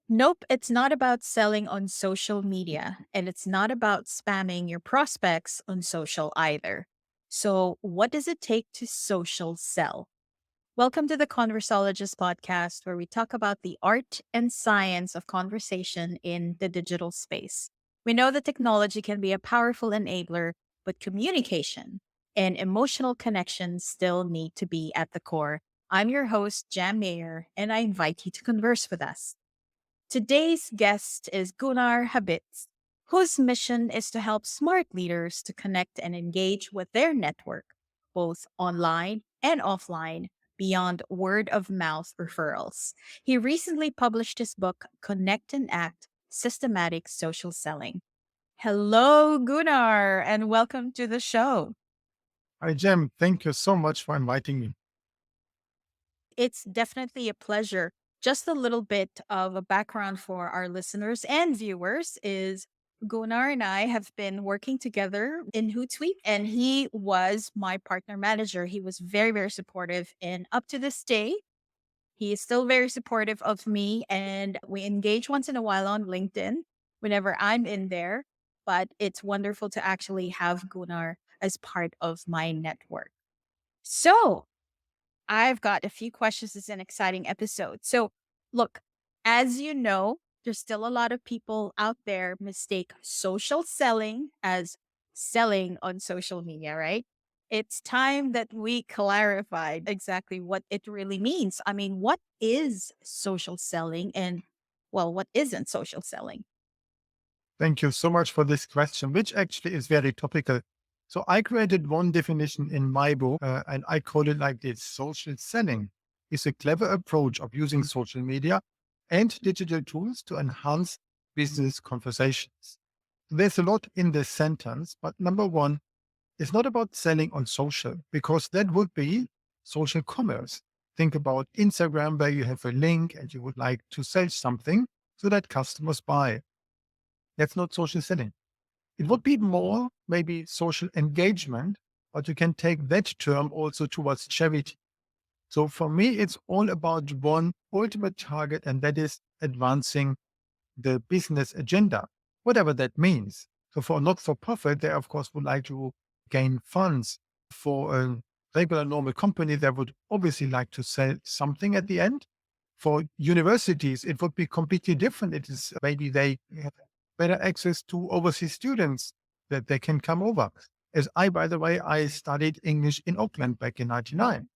Nope, it's not about selling on social media, and it's not about spamming your prospects on social either. So, what does it take to social sell? Welcome to the Conversologist podcast, where we talk about the art and science of conversation in the digital space. We know that technology can be a powerful enabler, but communication and emotional connection still need to be at the core. I'm your host, Jam Mayer, and I invite you to converse with us. Today's guest is Gunnar Habitz, whose mission is to help smart leaders to connect and engage with their network, both online and offline, beyond word of mouth referrals. He recently published his book, Connect and Act Systematic Social Selling. Hello, Gunnar, and welcome to the show. Hi, Jem. Thank you so much for inviting me. It's definitely a pleasure. Just a little bit of a background for our listeners and viewers is Gunnar and I have been working together in Hootsuite, and he was my partner manager. He was very, very supportive. And up to this day, he is still very supportive of me. And we engage once in a while on LinkedIn whenever I'm in there. But it's wonderful to actually have Gunnar as part of my network. So, I've got a few questions. It's an exciting episode. So, look, as you know, there's still a lot of people out there mistake social selling as selling on social media, right? It's time that we clarified exactly what it really means. I mean, what is social selling and, well, what isn't social selling? Thank you so much for this question, which actually is very topical. So I created one definition in my book, and I call it like this: social selling is a clever approach of using social media and digital tools to enhance business conversations. There's a lot in this sentence, but number one, it's not about selling on social because that would be social commerce. Think about Instagram, where you have a link and you would like to sell something so that customers buy. That's not social selling. It would be more maybe social engagement, but you can take that term also towards charity. So for me, it's all about one ultimate target, and that is advancing the business agenda, whatever that means. So for not for profit, they of course would like to gain funds. For a regular normal company, they would obviously like to sell something at the end. For universities, it would be completely different. It is maybe they have better access to overseas students that they can come over. As I, by the way, I studied English in Auckland back in 99.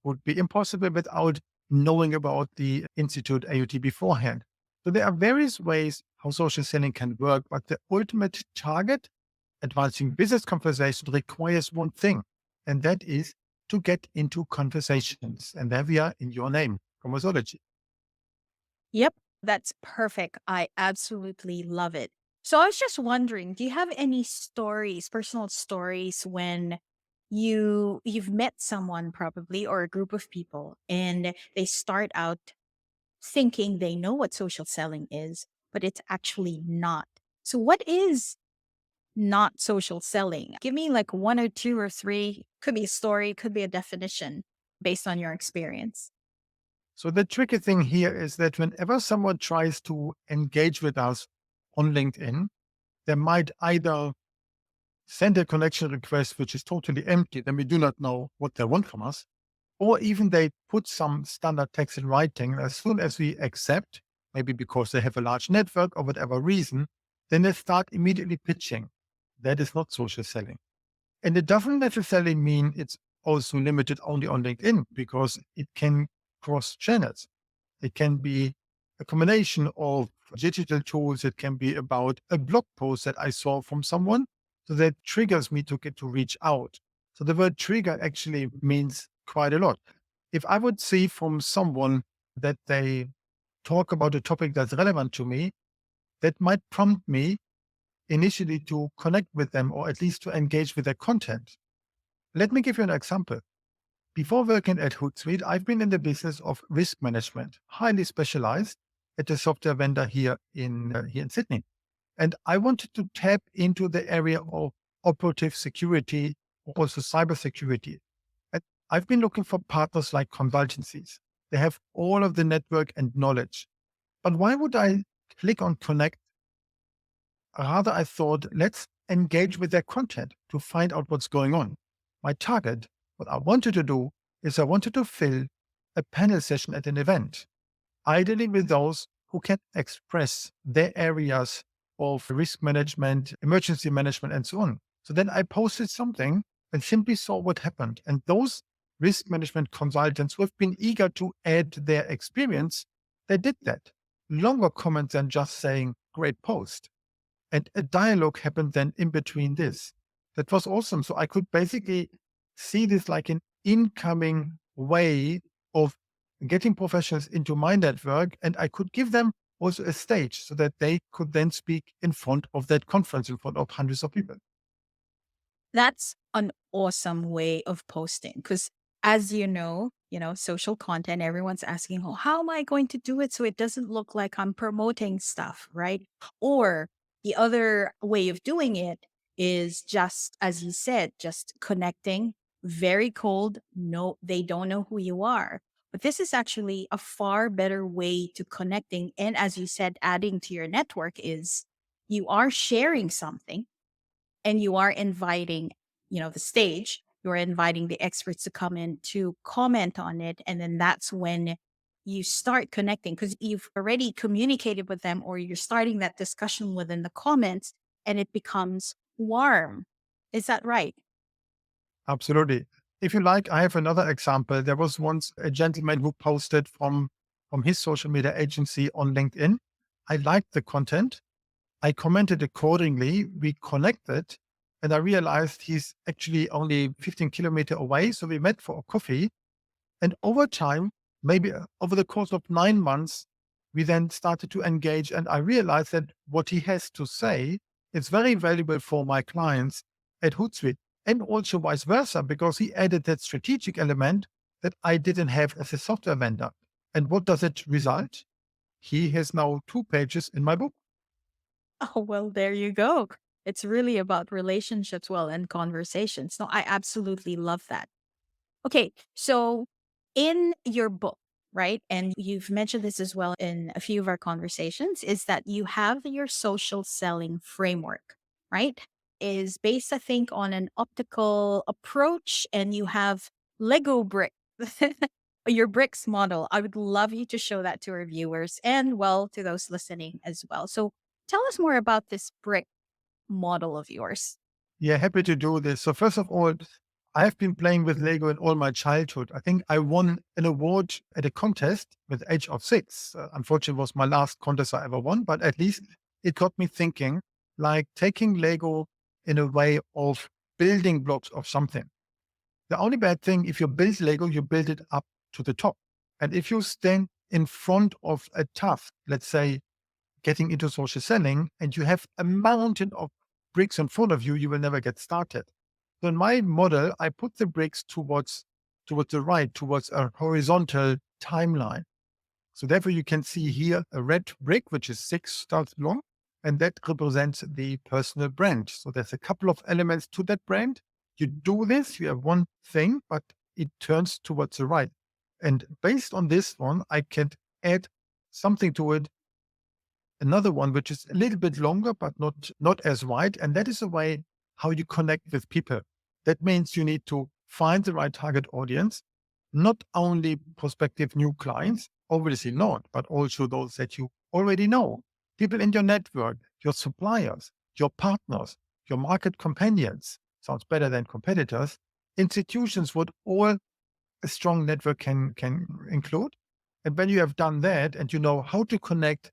Would be impossible without knowing about the Institute AUT beforehand. So there are various ways how social selling can work, but the ultimate target, advancing business conversation, requires one thing, and that is to get into conversations. And there we are in your name, Conversology. Yep, that's perfect. I absolutely love it. So I was just wondering, do you have any stories, personal stories when you've met someone probably or a group of people and they start out thinking they know what social selling is, but it's actually not. So what is not social selling? Give me like one or two or three, could be a story, could be a definition based on your experience. So the tricky thing here is that whenever someone tries to engage with us on LinkedIn, they might either send a connection request which is totally empty, then we do not know what they want from us, or even they put some standard text in writing. As soon as we accept, maybe because they have a large network or whatever reason, then they start immediately pitching. That is not social selling. And it doesn't necessarily mean it's also limited only on LinkedIn because it can cross channels. It can be a combination of digital tools. It can be about a blog post that I saw from someone. So that triggers me to get to reach out. So the word trigger actually means quite a lot. If I would see from someone that they talk about a topic that's relevant to me, that might prompt me initially to connect with them or at least to engage with their content. Let me give you an example. Before working at Hootsuite, I've been in the business of risk management, highly specialized at a software vendor here in Sydney. And I wanted to tap into the area of operative security, also cybersecurity. And I've been looking for partners like consultancies. They have all of the network and knowledge. But why would I click on connect? Rather, I thought, let's engage with their content to find out what's going on. My target, what I wanted to do, is I wanted to fill a panel session at an event, ideally with those who can express their areas of risk management, emergency management, and so on. So then I posted something and simply saw what happened. And those risk management consultants who have been eager to add their experience, they did that. Longer comments than just saying, great post. And a dialogue happened then in between this. That was awesome. So I could basically see this like an incoming way of getting professionals into my network. And I could give them also a stage so that they could then speak in front of that conference in front of hundreds of people. That's an awesome way of posting because as you know, social content, everyone's asking, oh, how am I going to do it so it doesn't look like I'm promoting stuff, right? Or the other way of doing it is just, as you said, just connecting, very cold. No, they don't know who you are. But this is actually a far better way to connecting. And as you said, adding to your network is you are sharing something and you are inviting, the stage, you're inviting the experts to come in to comment on it. And then that's when you start connecting because you've already communicated with them or you're starting that discussion within the comments and it becomes warm. Is that right? Absolutely. If you like, I have another example. There was once a gentleman who posted from his social media agency on LinkedIn. I liked the content. I commented accordingly. We connected, and I realized he's actually only 15 kilometers away. So we met for a coffee. And over time, maybe over the course of 9 months, we then started to engage. And I realized that what he has to say is very valuable for my clients at Hootsuite and also vice versa, because he added that strategic element that I didn't have as a software vendor. And what does it result? He has now 2 pages in my book. Oh, well, there you go. It's really about relationships, well, and conversations. No, I absolutely love that. Okay, so in your book, right, and you've mentioned this as well in a few of our conversations, is that you have your social selling framework, right? Is based, I think, on an optical approach, and you have Lego brick, your bricks model. I would love you to show that to our viewers and, well, to those listening as well. So tell us more about this brick model of yours. Yeah, happy to do this. So first of all, I have been playing with Lego in all my childhood. I think I won an award at a contest with the age of 6. Unfortunately, it was my last contest I ever won, but at least it got me thinking, like taking Lego in a way of building blocks of something. The only bad thing, if you build Lego, you build it up to the top. And if you stand in front of a task, let's say getting into social selling, and you have a mountain of bricks in front of you, you will never get started. So in my model, I put the bricks towards the right, towards a horizontal timeline. So therefore, you can see here a red brick, which is 6 stars long, and that represents the personal brand. So there's a couple of elements to that brand. You do this, you have one thing, but it turns towards the right. And based on this one, I can add something to it, another one which is a little bit longer but not as wide, and that is a way how you connect with people. That means you need to find the right target audience, not only prospective new clients, obviously not, but also those that you already know, people in your network, your suppliers, your partners, your market companions, sounds better than competitors, institutions, what all a strong network can include. And when you have done that and you know how to connect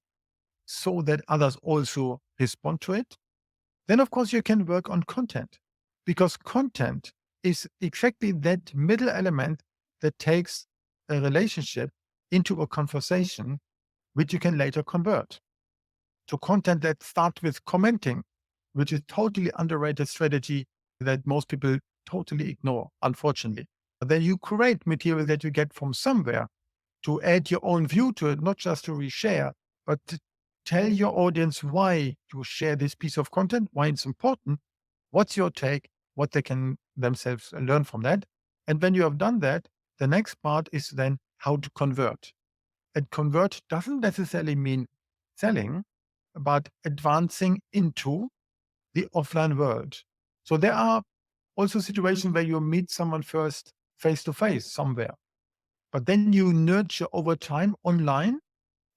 so that others also respond to it, then of course you can work on content, because content is exactly that middle element that takes a relationship into a conversation, which you can later convert to content that starts with commenting, which is totally underrated strategy that most people totally ignore, unfortunately. But then you create material that you get from somewhere to add your own view to it, not just to reshare, but to tell your audience why you share this piece of content, why it's important, what's your take, what they can themselves learn from that. And when you have done that, the next part is then how to convert. And convert doesn't necessarily mean selling, but advancing into the offline world. So there are also situations where you meet someone first face to face somewhere, but then you nurture over time online,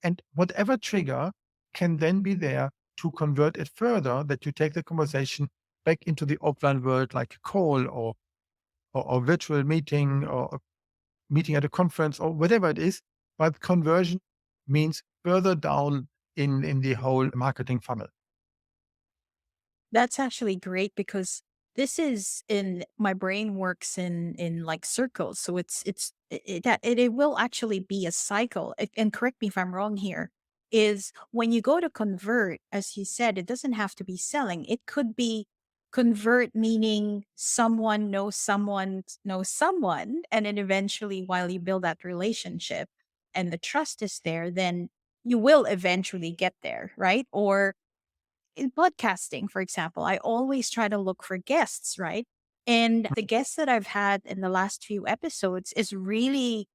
and whatever trigger can then be there to convert it further, that you take the conversation back into the offline world, like a call or virtual meeting or a meeting at a conference or whatever it is. But conversion means further down in the whole marketing funnel. That's actually great because this is in my brain works in like circles. So it will actually be a cycle. And correct me if I'm wrong here. Is when you go to convert, as you said, it doesn't have to be selling. It could be convert meaning someone knows someone, and then eventually, while you build that relationship and the trust is there, then you will eventually get there, right? Or in podcasting, for example, I always try to look for guests, right? And the guests that I've had in the last few episodes is really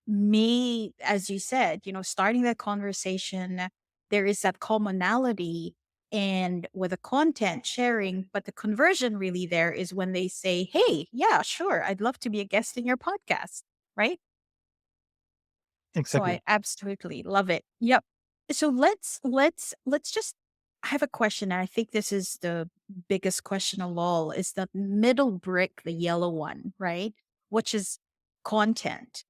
me, as you said, starting that conversation. There is that commonality and with the content sharing, but the conversion really there is when they say, "Hey, yeah, sure, I'd love to be a guest in your podcast," right? So I Exactly. absolutely love it. Yep. So let's just I have a question, and I think this is the biggest question of all, is that middle brick, the yellow one, right? Which is content.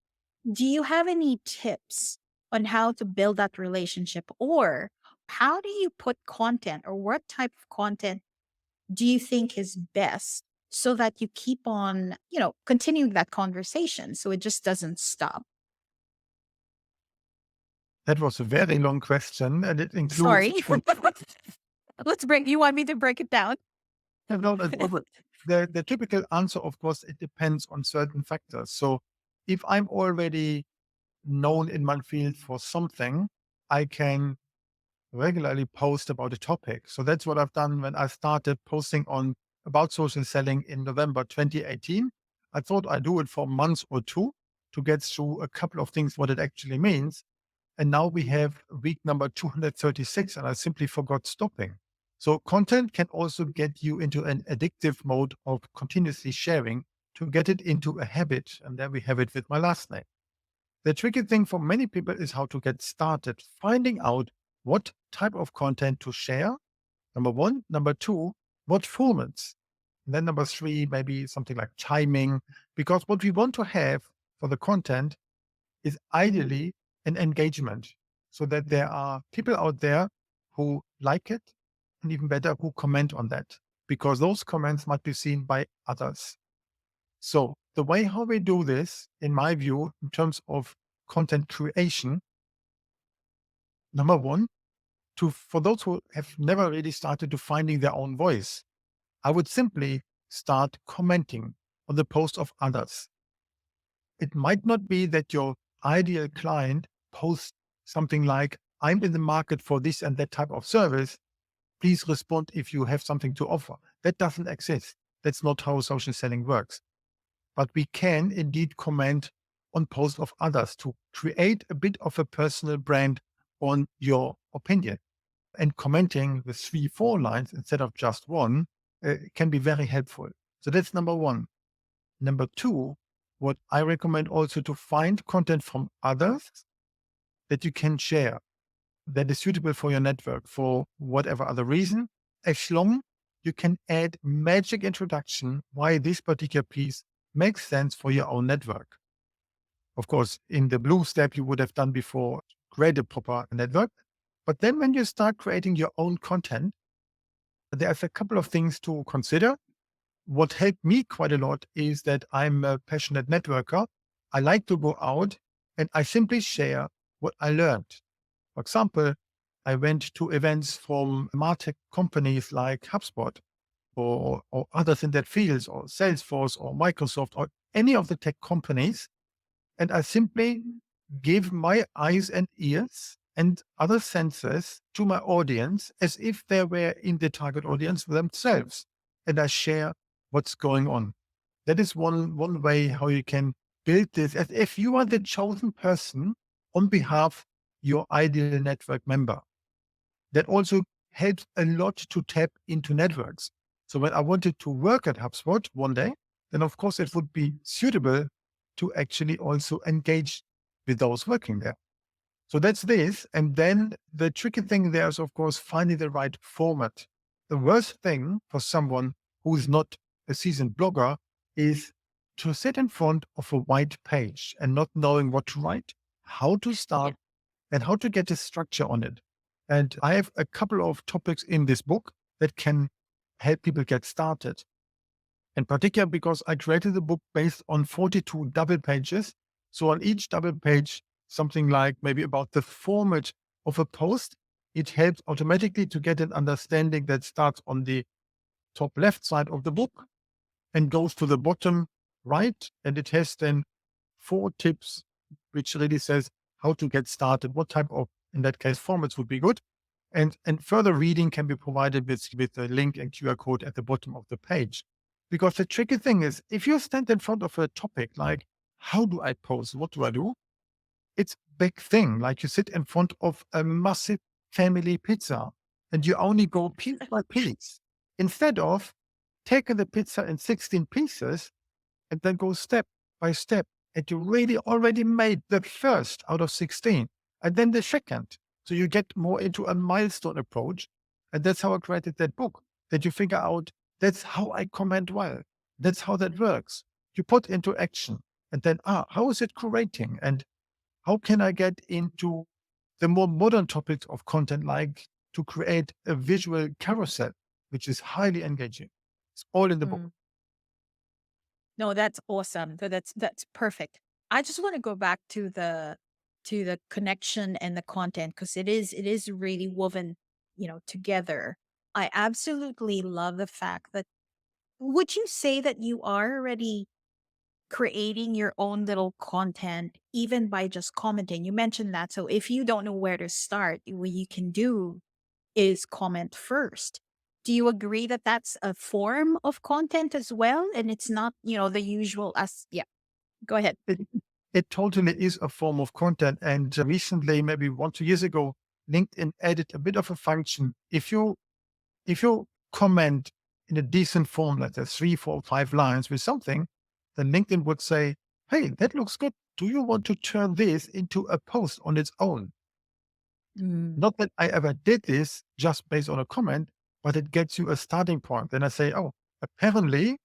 Do you have any tips on how to build that relationship, or how do you put content, or what type of content do you think is best so that you keep on, continuing that conversation so it just doesn't stop? That was a very long question, and it includes Sorry. well, You want me to break it down? no, the typical answer, of course, it depends on certain factors. So if I'm already known in my field for something, I can regularly post about a topic. So that's what I've done when I started posting on about social selling in November 2018. I thought I'd do it for a month or two to get through a couple of things, what it actually means. And now we have week number 236, and I simply forgot stopping. So content can also get you into an addictive mode of continuously sharing to get it into a habit. And there we have it with my last name. The tricky thing for many people is how to get started, finding out what type of content to share. Number one. Number two, what formats. And then number three, maybe something like chiming, because what we want to have for the content is ideally an engagement so that there are people out there who like it, and even better, who comment on that, because those comments might be seen by others. So the way how we do this, in my view, in terms of content creation, number one, to for those who have never really started to finding their own voice, I would simply start commenting on the post of others. It might not be that your ideal client posts something like, I'm in the market for this and that type of service. Please respond if you have something to offer. That doesn't exist. That's not how social selling works. But we can indeed comment on posts of others to create a bit of a personal brand on your opinion. And commenting with three, four lines instead of just one can be very helpful. So that's number one. Number two, what I recommend also to find content from others that you can share that is suitable for your network for whatever other reason, as long you can add magic introduction why this particular piece makes sense for your own network. Of course, in the blue step you would have done before, create a proper network. But then when you start creating your own content, there's a couple of things to consider. What helped me quite a lot is that I'm a passionate networker. I like to go out and I simply share what I learned. For example, I went to events from MarTech companies like HubSpot or others in that fields, or Salesforce or Microsoft or any of the tech companies. And I simply give my eyes and ears and other senses to my audience as if they were in the target audience themselves. And I share what's going on. That is one way how you can build this as if you are the chosen person on behalf your ideal network member. That also helps a lot to tap into networks. So when I wanted to work at HubSpot one day, then of course it would be suitable to actually also engage with those working there. So that's this. And then the tricky thing there is, of course, finding the right format. The worst thing for someone who is not a seasoned blogger is to sit in front of a white page and not knowing what to write, how to Yeah. start, and how to get a structure on it. And I have a couple of topics in this book that can help people get started. In particular, because I created the book based on 42 double pages. So on each double page, something like maybe about the format of a post, it helps automatically to get an understanding that starts on the top left side of the book and goes to the bottom right. And it has then 4 tips, which really says how to get started, what type of, in that case, formats would be good. And further reading can be provided with a link and QR code at the bottom of the page. Because the tricky thing is, if you stand in front of a topic like, how do I post? What do I do? It's a big thing. Like you sit in front of a massive family pizza and you only go piece by piece instead of taking the pizza in 16 pieces and then go step by step. And you really already made the first out of 16 and then the second. So you get more into a milestone approach. And that's how I created that book, that you figure out that's how I comment well. That's how that works. You put into action and then, how is it curating? And how can I get into the more modern topics of content, like to create a visual carousel, which is highly engaging? It's all in the book. Mm. No, that's awesome. That's perfect. I just want to go back to the connection and the content because it is really woven, together. I absolutely love the fact that would you say that you are already creating your own little content even by just commenting? You mentioned that. So if you don't know where to start, what you can do is comment first. Do you agree that that's a form of content as well? And it's not, the usual as, yeah, go ahead. It, it totally is a form of content. And recently, maybe 1, 2 years ago, LinkedIn added a bit of a function. If you comment in a decent form, like the 3, 4, 5 lines with something, then LinkedIn would say, "Hey, that looks good. Do you want to turn this into a post on its own?" Mm. Not that I ever did this just based on a comment, but it gets you a starting point. Then I say, "Oh, apparently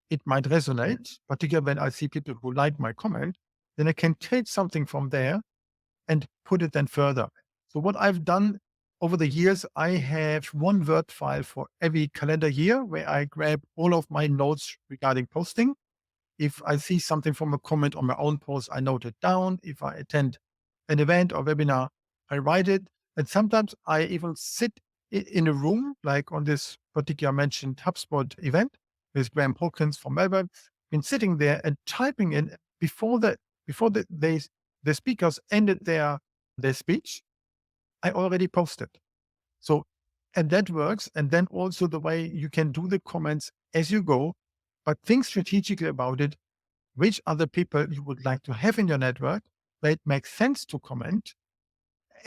it might resonate, particularly when I see people who like my comment. Then I can take something from there and put it then further." So what I've done over the years, I have one Word file for every calendar year where I grab all of my notes regarding posting. If I see something from a comment on my own post, I note it down. If I attend an event or webinar, I write it. And sometimes I even sit in a room, like on this particular mentioned HubSpot event with Graham Hawkins from Melbourne, been sitting there and typing in before the speakers ended their speech. I already posted. So, and that works. And then also the way you can do the comments as you go, but think strategically about it, which other people you would like to have in your network, where it makes sense to comment.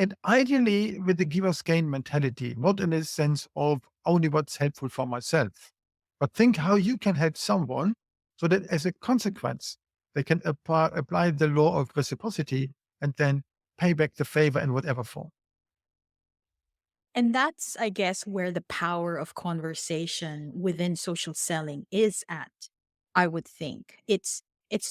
And ideally with the giver's gain mentality, not in the sense of only what's helpful for myself, but think how you can help someone so that as a consequence, they can apply the law of reciprocity and then pay back the favor in whatever form. And that's, I guess, where the power of conversation within social selling is at, I would think. It's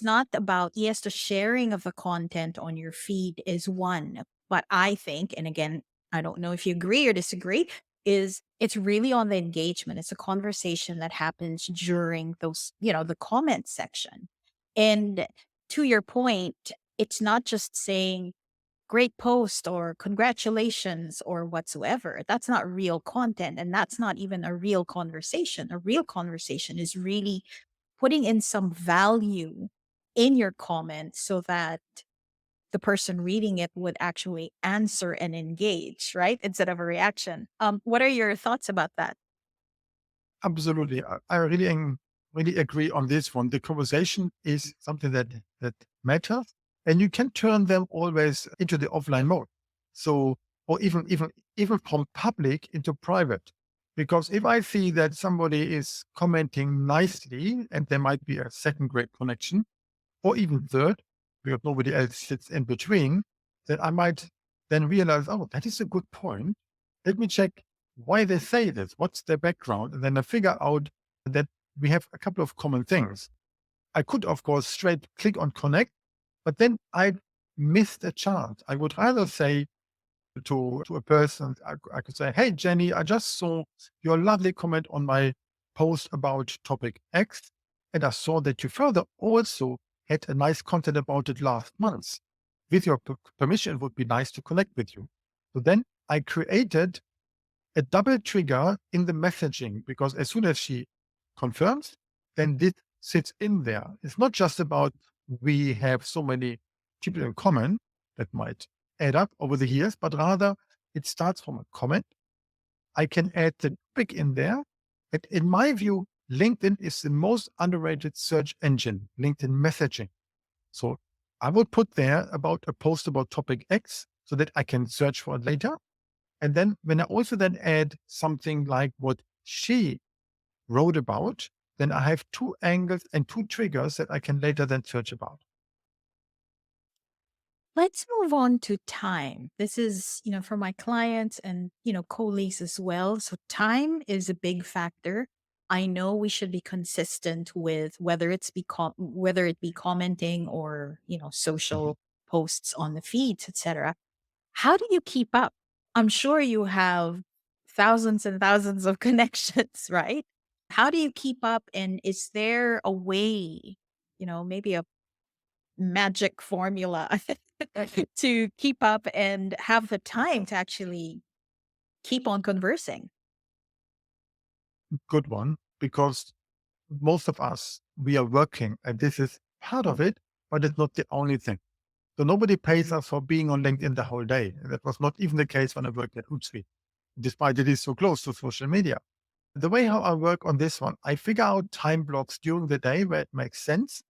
not about, yes, the sharing of the content on your feed is one, but I think, and again, I don't know if you agree or disagree, is it's really on the engagement. It's a conversation that happens during those, the comment section. And to your point, it's not just saying, great post or congratulations or whatsoever. That's not real content. And that's not even a real conversation. A real conversation is really putting in some value in your comment so that the person reading it would actually answer and engage, right? Instead of a reaction. What are your thoughts about that? Absolutely. I really agree on this one. The conversation is something that matters. and you can turn them always into the offline mode. So, or even from public into private. Because if I see that somebody is commenting nicely and there might be a second grade connection, or even third, because nobody else sits in between, then I might then realize, oh, that is a good point. Let me check why they say this. What's their background? And then I figure out that we have a couple of common things. I could, of course, straight click on connect, but then I missed a chance. I would rather say to a person, I could say, hey, Jenny, I just saw your lovely comment on my post about topic X. And I saw that you further also had a nice content about it last month. With your permission, it would be nice to connect with you. So then I created a double trigger in the messaging because as soon as she confirms, then this sits in there. It's not just about we have so many people in common that might add up over the years, but rather it starts from a comment. I can add the topic in there. And in my view, LinkedIn is the most underrated search engine, LinkedIn messaging. So I would put there about a post about topic X so that I can search for it later. And then when I also then add something like what she wrote about, then I have two angles and two triggers that I can later then search about. Let's move on to time. This is, for my clients and, colleagues as well. So time is a big factor. I know we should be consistent with whether it be commenting or, Mhm. social posts on the feeds, etc. How do you keep up? I'm sure you have thousands and thousands of connections, right? How do you keep up? And is there a way, maybe a magic formula to keep up and have the time to actually keep on conversing? Good one, because most of us, we are working and this is part of it, but it's not the only thing. So nobody pays us for being on LinkedIn the whole day. That was not even the case when I worked at Hootsuite, despite it is so close to social media. The way how I work on this one, I figure out time blocks during the day where it makes sense.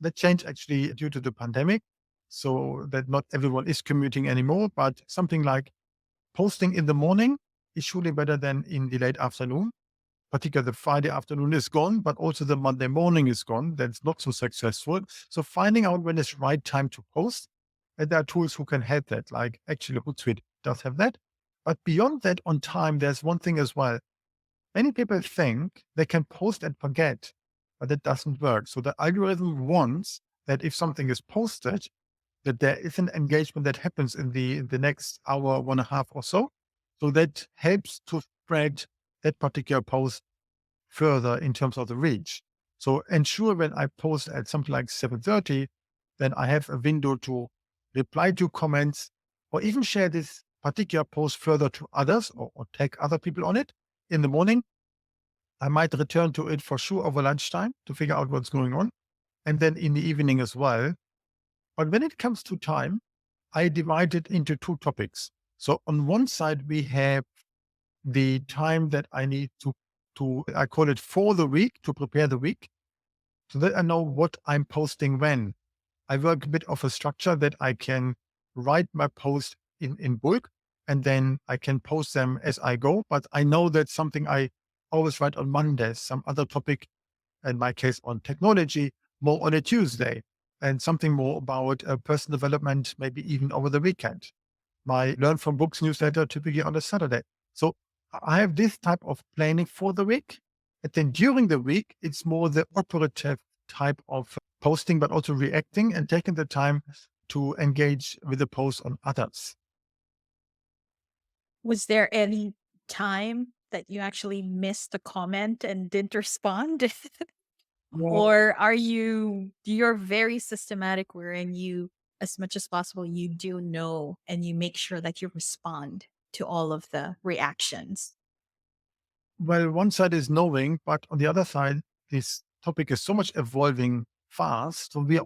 That changed actually due to the pandemic, so that not everyone is commuting anymore, but something like posting in the morning is surely better than in the late afternoon. Particularly the Friday afternoon is gone, but also the Monday morning is gone. That's not so successful. So finding out when is the right time to post, and there are tools who can help that, like actually Hootsuite does have that. But beyond that, on time, there's one thing as well. Many people think they can post and forget, but it doesn't work. So the algorithm wants that if something is posted, that there is an engagement that happens in the next hour, 1.5 or so. So that helps to spread that particular post further in terms of the reach. So ensure when I post at something like 7:30, then I have a window to reply to comments or even share this particular post further to others or tag other people on it in the morning. I might return to it for sure over lunchtime to figure out what's going on. And then in the evening as well. But when it comes to time, I divide it into two topics. So on one side, we have the time that I need to I call it for the week to prepare the week so that I know what I'm posting when. I work a bit of a structure that I can write my post in bulk and then I can post them as I go. But I know that something I always write on Mondays, some other topic, in my case on technology, more on a Tuesday, and something more about personal development, maybe even over the weekend. My Learn from Books newsletter typically on a Saturday. So I have this type of planning for the week. And then during the week, it's more the operative type of posting, but also reacting and taking the time to engage with the post on others. Was there any time that you actually missed a comment and didn't respond? Or you're very systematic wherein you, as much as possible, you do know and you make sure that you respond to all of the reactions? Well, one side is knowing, but on the other side, this topic is so much evolving fast. So we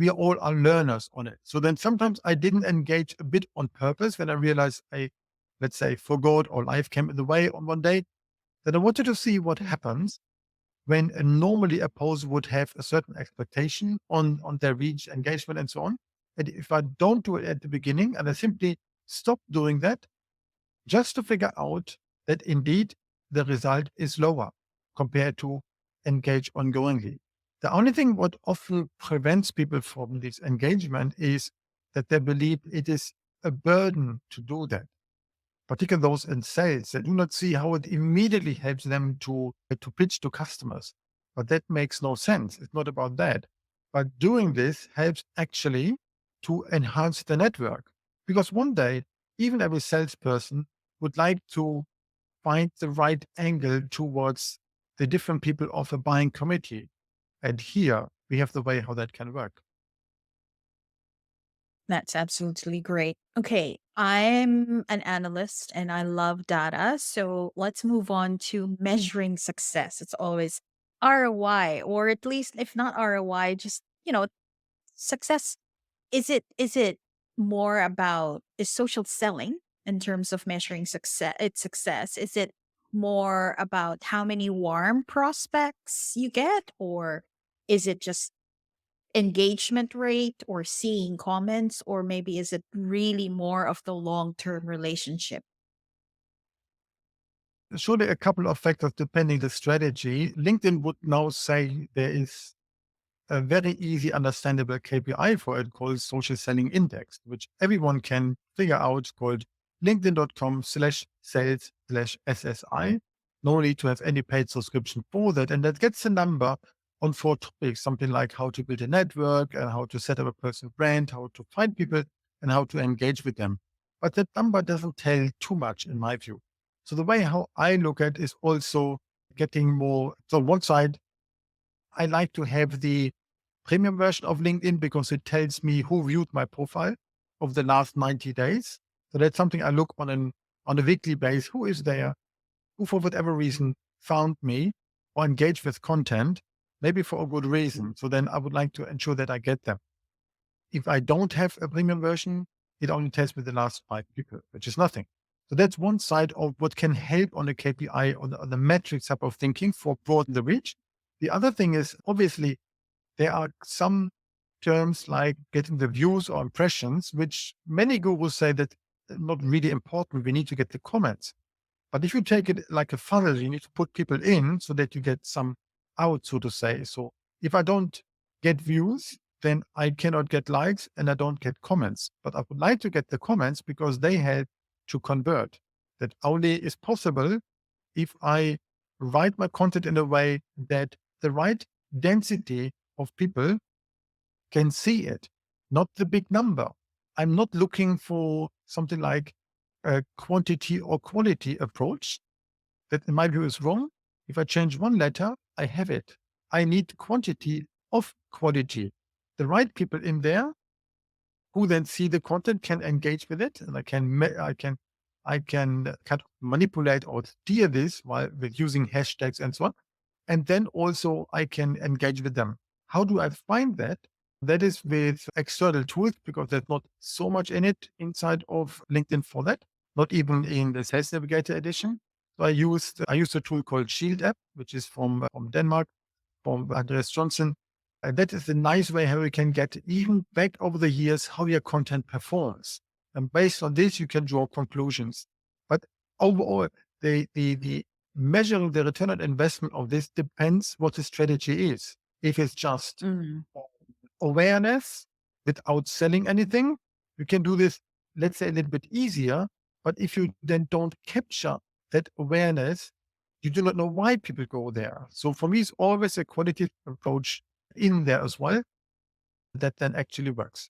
all are learners on it. So then sometimes I didn't engage a bit on purpose when I realized I, let's say, forgot or life came in the way on one day. Then I wanted to see what happens when normally a post would have a certain expectation on their reach, engagement, and so on. And if I don't do it at the beginning and I simply stop doing that, just to figure out that indeed the result is lower compared to engage ongoingly. The only thing what often prevents people from this engagement is that they believe it is a burden to do that, particularly those in sales. They do not see how it immediately helps them to pitch to customers. But that makes no sense. It's not about that. But doing this helps actually to enhance the network. Because one day, even every salesperson would like to find the right angle towards the different people of a buying committee. And here we have the way how that can work. That's absolutely great. Okay, I'm an analyst and I love data. So let's move on to measuring success. It's always ROI, or at least if not ROI, just, success. Is it more about is social selling in terms of measuring success? Is it more about how many warm prospects you get, or is it just engagement rate or seeing comments, or maybe is it really more of the long-term relationship? Surely a couple of factors depending the strategy. LinkedIn would now say there is a very easy, understandable KPI for it called social selling index, which everyone can figure out called linkedin.com/sales/SSI. No need to have any paid subscription for that. And that gets a number on 4 topics, something like how to build a network and how to set up a personal brand, how to find people and how to engage with them. But that number doesn't tell too much in my view. So the way how I look at is also getting more. So on one side, I like to have the premium version of LinkedIn because it tells me who viewed my profile of the last 90 days. So that's something I look on a weekly basis. Who is there? Who, for whatever reason, found me or engaged with content, maybe for a good reason. So then I would like to ensure that I get them. If I don't have a premium version, it only tells me the last 5 people, which is nothing. So that's one side of what can help on the KPI or the metrics type of thinking for broaden the reach. The other thing is obviously there are some terms like getting the views or impressions, which many gurus say that not really important. We need to get the comments. But if you take it like a funnel, you need to put people in so that you get some out, so to say. So if I don't get views, then I cannot get likes and I don't get comments. But I would like to get the comments because they help to convert. That only is possible if I write my content in a way that the right density of people can see it, not the big number. I'm not looking for something like a quantity or quality approach that in my view is wrong. If I change one letter, I have it. I need quantity of quality. The right people in there who then see the content can engage with it, and I can kind of manipulate or steer this while with using hashtags and so on. And then also I can engage with them. How do I find that? That is with external tools because there's not so much in it inside of LinkedIn for that, not even in the Sales Navigator edition. So I used a tool called Shield app, which is from Denmark, from Andreas Johnson. And that is a nice way how you can get even back over the years how your content performs. And based on this, you can draw conclusions. But overall, the measuring the return on investment of this depends what the strategy is. If it's just Mm. awareness without selling anything, you can do this, let's say, a little bit easier. But if you then don't capture that awareness, you do not know why people go there. So for me, it's always a qualitative approach in there as well that then actually works.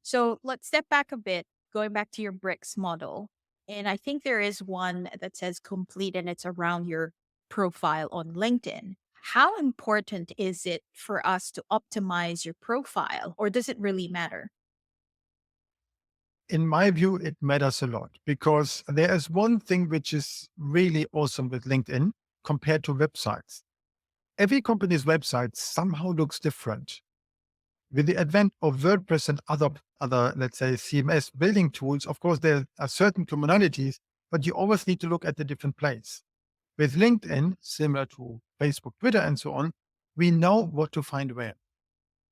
So let's step back a bit, going back to your bricks model. And I think there is one that says complete and it's around your profile on LinkedIn. How important is it for us to optimize your profile, or does it really matter? In my view, it matters a lot because there is one thing which is really awesome with LinkedIn compared to websites. Every company's website somehow looks different. With the advent of WordPress and other, let's say, CMS building tools, of course, there are certain commonalities, but you always need to look at the different place. With LinkedIn, similar to Facebook, Twitter, and so on, we know what to find where.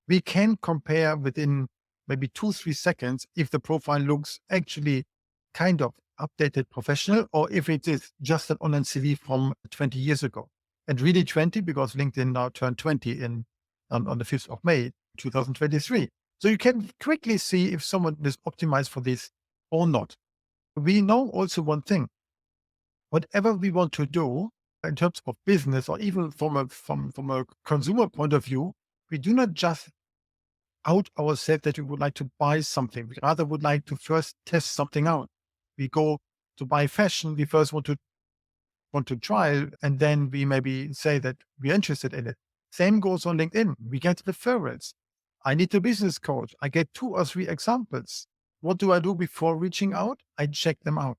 We can compare within, maybe 2, 3 seconds if the profile looks actually kind of updated professional or if it is just an online CV from 20 years ago. And really 20 because LinkedIn now turned 20 on the 5th of May, 2023. So you can quickly see if someone is optimized for this or not. We know also one thing, whatever we want to do in terms of business or even from a consumer point of view, we do not just out ourselves that we would like to buy something. We rather would like to first test something out. We go to buy fashion, we first want to try, and then we maybe say that we're interested in it. Same goes on LinkedIn. We get referrals. I need a business coach. I get 2 or 3 examples. What do I do before reaching out? I check them out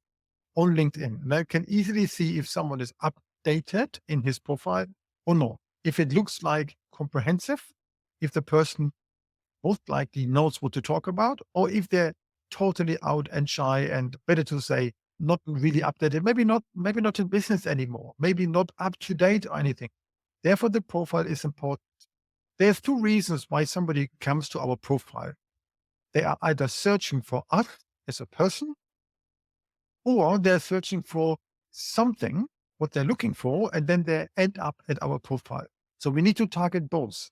on LinkedIn. And I can easily see if someone is updated in his profile or not. If it looks like comprehensive, if the person most likely knows what to talk about, or if they're totally out and shy and better to say not really updated, maybe not in business anymore, maybe not up to date or anything. Therefore, the profile is important. There's 2 reasons why somebody comes to our profile. They are either searching for us as a person, or they're searching for something, what they're looking for, and then they end up at our profile. So we need to target both.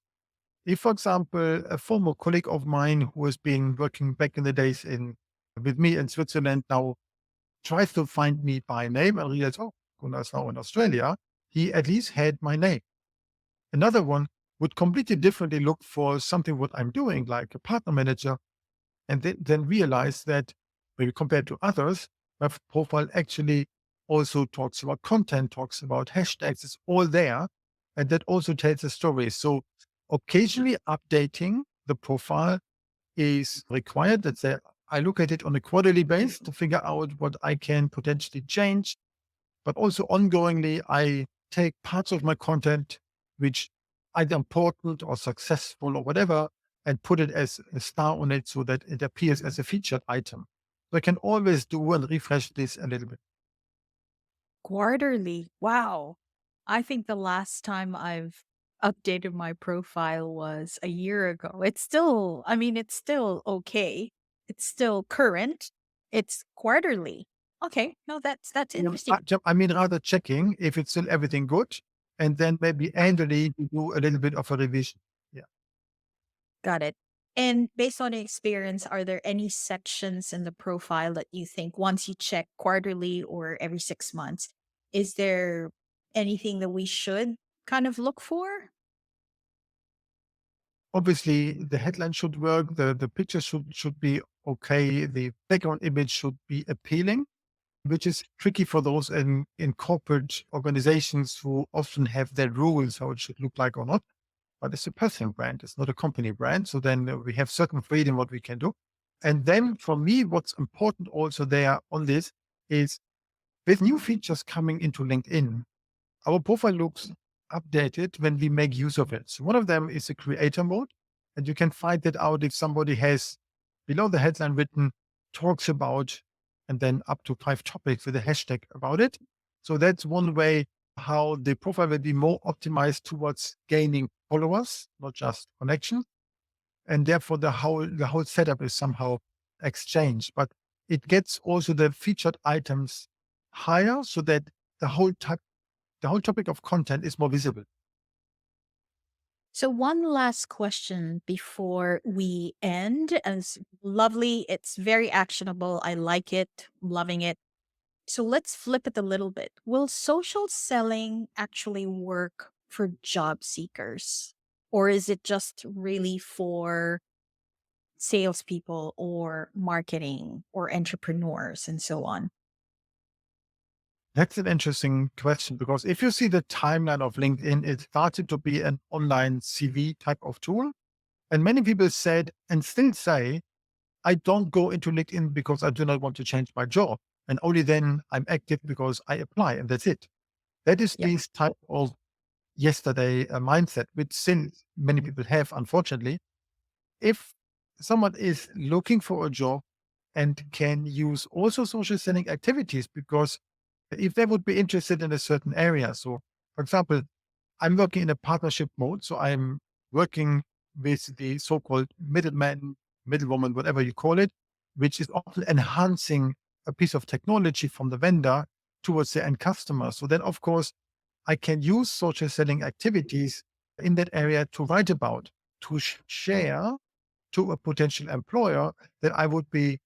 If, for example, a former colleague of mine who has been working back in the days with me in Switzerland now tries to find me by name and realizes, oh, Gunnar is now in Australia, he at least had my name. Another one would completely differently look for something what I'm doing, like a partner manager, and then realize that maybe compared to others, my profile actually also talks about content, talks about hashtags, it's all there. And that also tells a story. So occasionally updating the profile is required. That's I look at it on a quarterly basis to figure out what I can potentially change. But also ongoingly, I take parts of my content, which either important or successful or whatever, and put it as a star on it so that it appears as a featured item. So I can always do and refresh this a little bit. Quarterly. Wow. I think the last time I've updated my profile was a year ago. It's still, I mean, it's still okay. It's still current. It's quarterly. Okay. No, that's interesting. I mean, rather checking if it's still everything good, and then maybe annually to do a little bit of a revision. Yeah. Got it. And based on experience, are there any sections in the profile that you think once you check quarterly or every 6 months, is there anything that we should kind of look for? Obviously, the headline should work. The picture should be okay. The background image should be appealing, which is tricky for those in corporate organizations who often have their rules how it should look like or not. But it's a personal brand. It's not a company brand. So then we have certain freedom what we can do. And then for me, what's important also there on this is with new features coming into LinkedIn, our profile looks updated when we make use of it. So one of them is a creator mode, and you can find that out if somebody has below the headline written talks about and then up to 5 topics with a hashtag about it. So that's one way how the profile will be more optimized towards gaining followers, not just connections. And therefore the whole setup is somehow exchanged. But it gets also the featured items higher so that the whole type the whole topic of content is more visible. So, one last question before we end. And it's lovely. It's very actionable. I like it, loving it. So, let's flip it a little bit. Will social selling actually work for job seekers? Or is it just really for salespeople or marketing or entrepreneurs and so on? That's an interesting question because if you see the timeline of LinkedIn, it started to be an online CV type of tool. And many people said and still say, I don't go into LinkedIn because I do not want to change my job. And only then I'm active because I apply and that's it. That is Yep. this type of yesterday mindset, which still many people have, unfortunately. If someone is looking for a job and can use also social selling activities, because if they would be interested in a certain area. So, for example, I'm working in a partnership mode. So I'm working with the so-called middleman middlewoman, whatever you call it, which is often enhancing a piece of technology from the vendor towards the end customer. So then, of course, I can use social selling activities in that area to write about, to share to a potential employer that I would be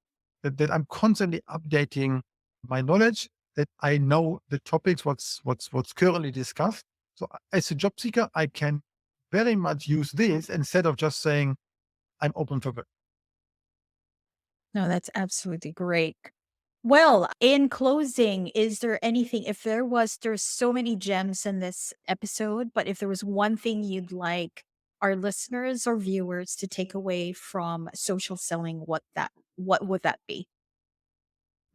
that I'm constantly updating my knowledge, that I know the topics, what's currently discussed. So as a job seeker, I can very much use this instead of just saying I'm open for work. No, that's absolutely great. Well, in closing, is there anything, if there's so many gems in this episode, but if there was one thing you'd like our listeners or viewers to take away from social selling, what would that be?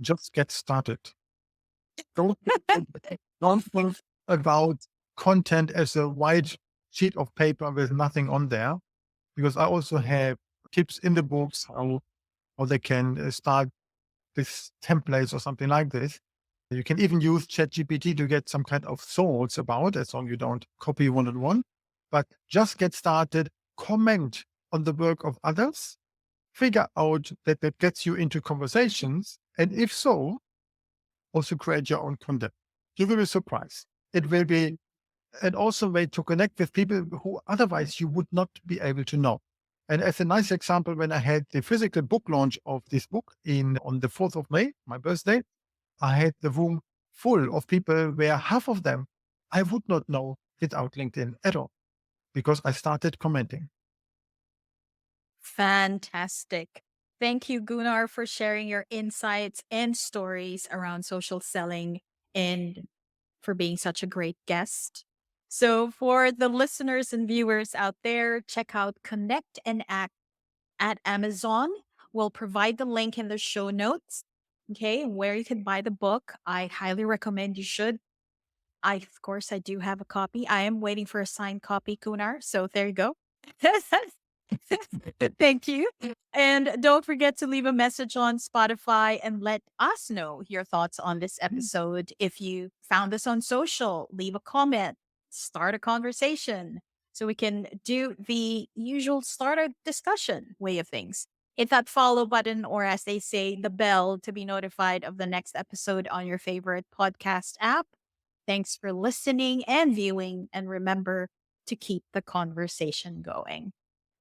Just get started. Don't don't think about content as a white sheet of paper with nothing on there, because I also have tips in the books how they can start with templates or something like this. You can even use ChatGPT to get some kind of thoughts about, as long you don't copy one on one. But just get started, comment on the work of others, figure out that gets you into conversations. And if so, also create your own content. You will be surprised. It will be an awesome way to connect with people who otherwise you would not be able to know. And as a nice example, when I had the physical book launch of this book in on the 4th of May, my birthday, I had the room full of people where half of them I would not know without LinkedIn at all because I started commenting. Fantastic. Thank you, Gunnar, for sharing your insights and stories around social selling and for being such a great guest. So, for the listeners and viewers out there, check out Connect and Act at Amazon. We'll provide the link in the show notes. Okay, where you can buy the book. I highly recommend you should. Of course, I do have a copy. I am waiting for a signed copy, Kunar. So there you go. Thank you. And don't forget to leave a message on Spotify and let us know your thoughts on this episode. If you found this on social, leave a comment, start a conversation so we can do the usual start a discussion way of things. Hit that follow button, or as they say, the bell to be notified of the next episode on your favorite podcast app. Thanks for listening and viewing, and remember to keep the conversation going.